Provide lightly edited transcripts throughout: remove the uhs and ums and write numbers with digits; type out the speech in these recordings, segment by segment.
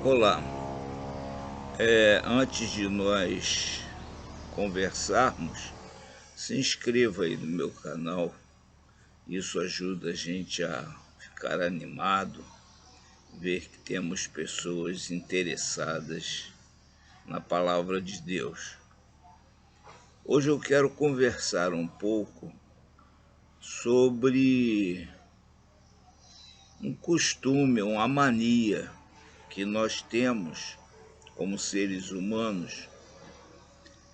Olá, antes de nós conversarmos, se inscreva aí no meu canal, isso ajuda a gente a ficar animado, ver que temos pessoas interessadas na palavra de Deus. Hoje eu quero conversar um pouco sobre um costume, uma mania que nós temos como seres humanos,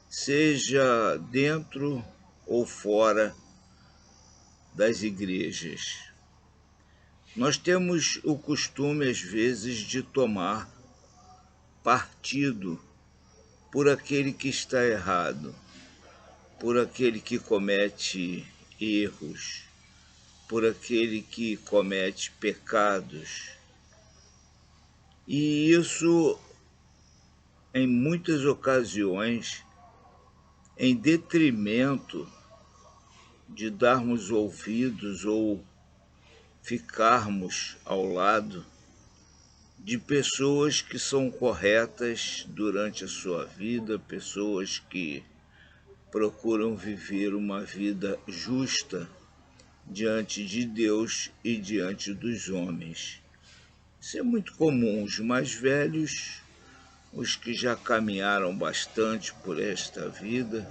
seja dentro ou fora das igrejas. Nós temos o costume, às vezes, de tomar partido por aquele que está errado, por aquele que comete erros, por aquele que comete pecados. E isso, em muitas ocasiões, em detrimento de darmos ouvidos ou ficarmos ao lado de pessoas que são corretas durante a sua vida, pessoas que procuram viver uma vida justa diante de Deus e diante dos homens. Isso é muito comum. Os mais velhos, os que já caminharam bastante por esta vida,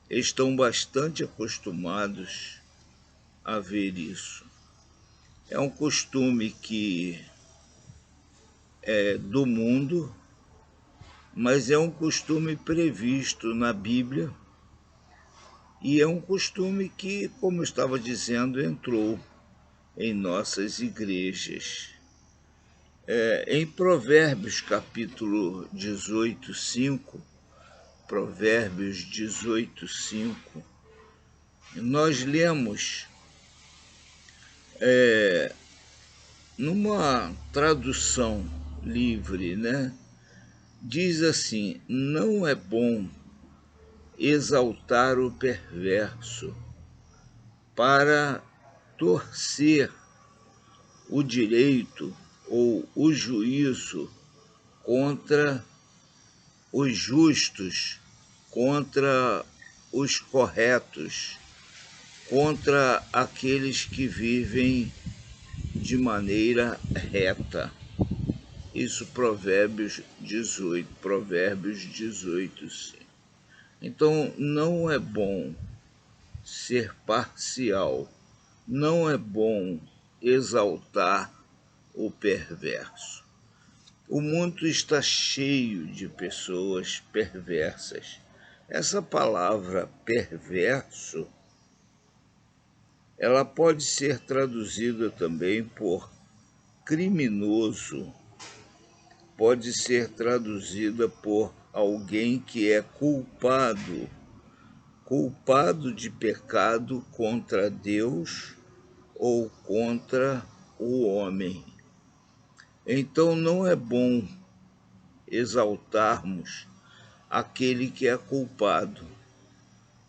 estão bastante acostumados a ver isso. É um costume que é do mundo, mas é um costume previsto na Bíblia e é um costume que, como eu estava dizendo, entrou em nossas igrejas. Em Provérbios capítulo 18, 5, Provérbios 18, 5, nós lemos numa tradução livre, né? Diz assim: não é bom exaltar o perverso para torcer o direito ou o juízo contra os justos, contra os corretos, contra aqueles que vivem de maneira reta. Isso, Provérbios 18, sim. Então, não é bom ser parcial, não é bom exaltar o perverso. O mundo está cheio de pessoas perversas. Essa palavra perverso, ela pode ser traduzida também por criminoso, pode ser traduzida por alguém que é culpado de pecado contra Deus ou contra o homem. Então não é bom exaltarmos aquele que é culpado.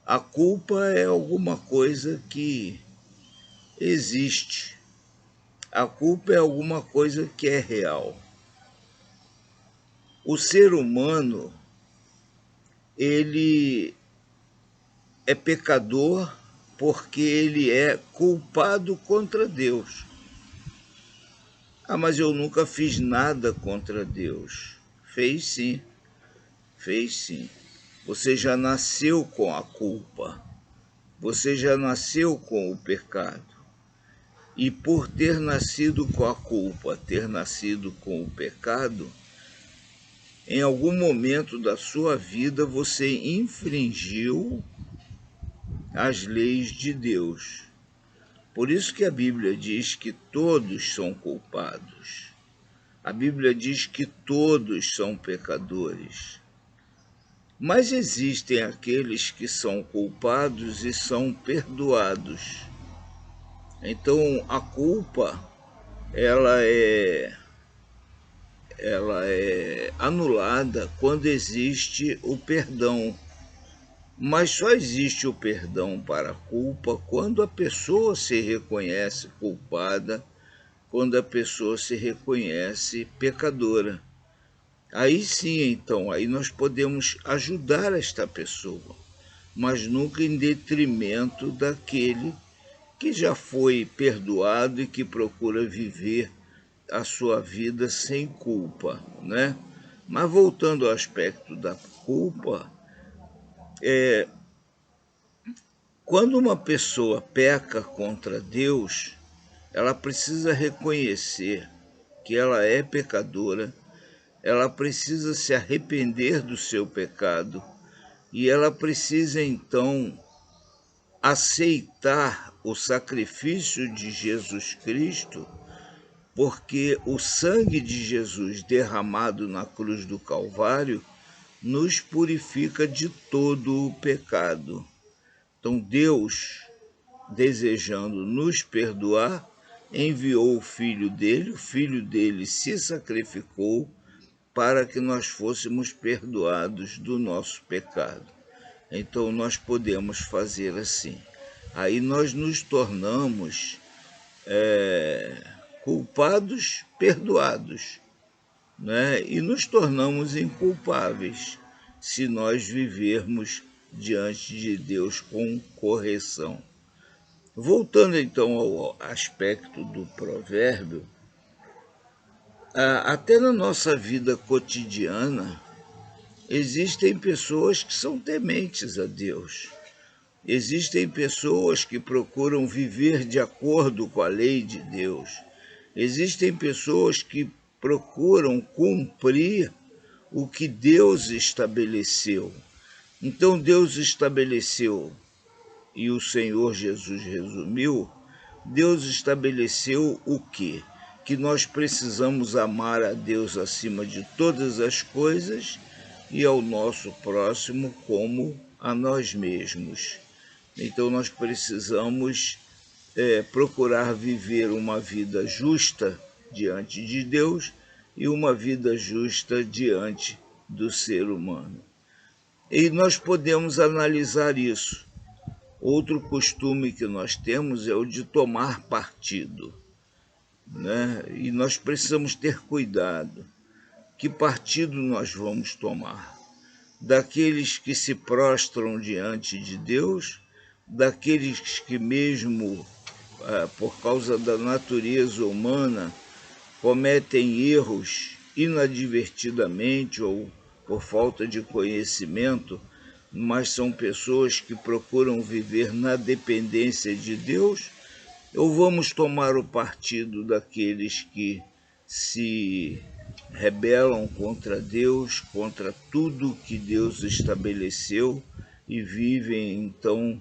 A culpa é alguma coisa que existe. A culpa é alguma coisa que é real. O ser humano, ele é pecador porque ele é culpado contra Deus. Ah, mas eu nunca fiz nada contra Deus. Fez sim, fez sim. Você já nasceu com a culpa. Você já nasceu com o pecado. E por ter nascido com a culpa, ter nascido com o pecado, em algum momento da sua vida você infringiu as leis de Deus. Por isso que a Bíblia diz que todos são culpados. A Bíblia diz que todos são pecadores. Mas existem aqueles que são culpados e são perdoados. Então a culpa, ela é anulada quando existe o perdão. Mas só existe o perdão para a culpa quando a pessoa se reconhece culpada, quando a pessoa se reconhece pecadora. Aí sim, então, aí nós podemos ajudar esta pessoa, mas nunca em detrimento daquele que já foi perdoado e que procura viver a sua vida sem culpa, né? Mas voltando ao aspecto da culpa, quando uma pessoa peca contra Deus, ela precisa reconhecer que ela é pecadora, ela precisa se arrepender do seu pecado e ela precisa então aceitar o sacrifício de Jesus Cristo, porque o sangue de Jesus derramado na cruz do Calvário nos purifica de todo o pecado. Então Deus, desejando nos perdoar, enviou o filho dele se sacrificou para que nós fôssemos perdoados do nosso pecado. Então nós podemos fazer assim. Aí nós nos tornamos culpados perdoados, né? E nos tornamos inculpáveis se nós vivermos diante de Deus com correção. Voltando então ao aspecto do provérbio, até na nossa vida cotidiana, existem pessoas que são tementes a Deus. Existem pessoas que procuram viver de acordo com a lei de Deus. Existem pessoas que procuram cumprir o que Deus estabeleceu. Então Deus estabeleceu, e o Senhor Jesus resumiu, Deus estabeleceu o quê? Que nós precisamos amar a Deus acima de todas as coisas e ao nosso próximo como a nós mesmos. Então nós precisamos procurar viver uma vida justa diante de Deus e uma vida justa diante do ser humano. E nós podemos analisar isso. Outro costume que nós temos é o de tomar partido, né? E nós precisamos ter cuidado. Que partido nós vamos tomar? Daqueles que se prostram diante de Deus, daqueles que mesmo por causa da natureza humana cometem erros inadvertidamente ou por falta de conhecimento, mas são pessoas que procuram viver na dependência de Deus, ou vamos tomar o partido daqueles que se rebelam contra Deus, contra tudo que Deus estabeleceu e vivem então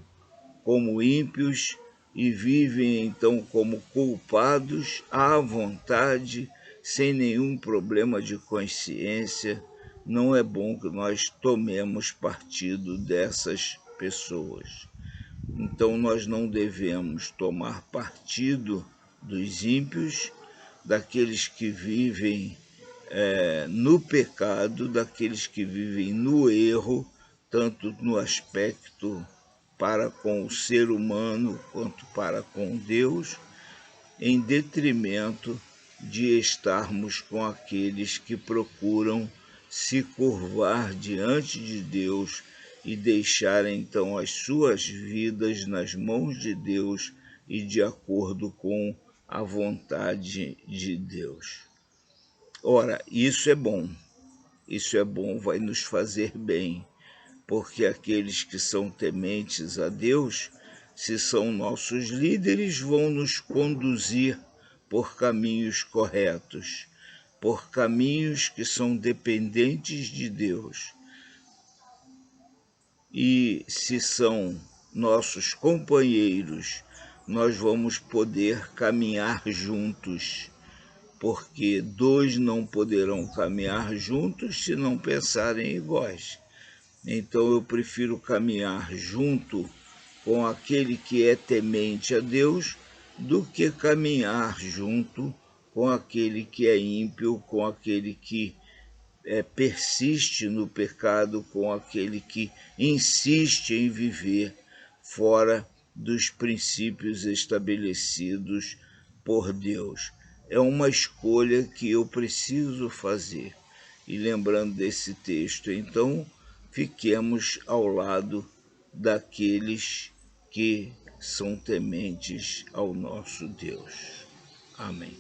como ímpios e vivem então como culpados à vontade, sem nenhum problema de consciência? Não é bom que nós tomemos partido dessas pessoas. Então nós não devemos tomar partido dos ímpios, daqueles que vivem no pecado, daqueles que vivem no erro, tanto no aspecto para com o ser humano quanto para com Deus, em detrimento de estarmos com aqueles que procuram se curvar diante de Deus e deixar então as suas vidas nas mãos de Deus e de acordo com a vontade de Deus. Ora, isso é bom, vai nos fazer bem, porque aqueles que são tementes a Deus, se são nossos líderes, vão nos conduzir por caminhos corretos, por caminhos que são dependentes de Deus. E se são nossos companheiros, nós vamos poder caminhar juntos, porque dois não poderão caminhar juntos se não pensarem iguais. Então eu prefiro caminhar junto com aquele que é temente a Deus do que caminhar junto com aquele que é ímpio, com aquele que persiste no pecado, com aquele que insiste em viver fora dos princípios estabelecidos por Deus. É uma escolha que eu preciso fazer. E lembrando desse texto, então, fiquemos ao lado daqueles que são tementes ao nosso Deus. Amém.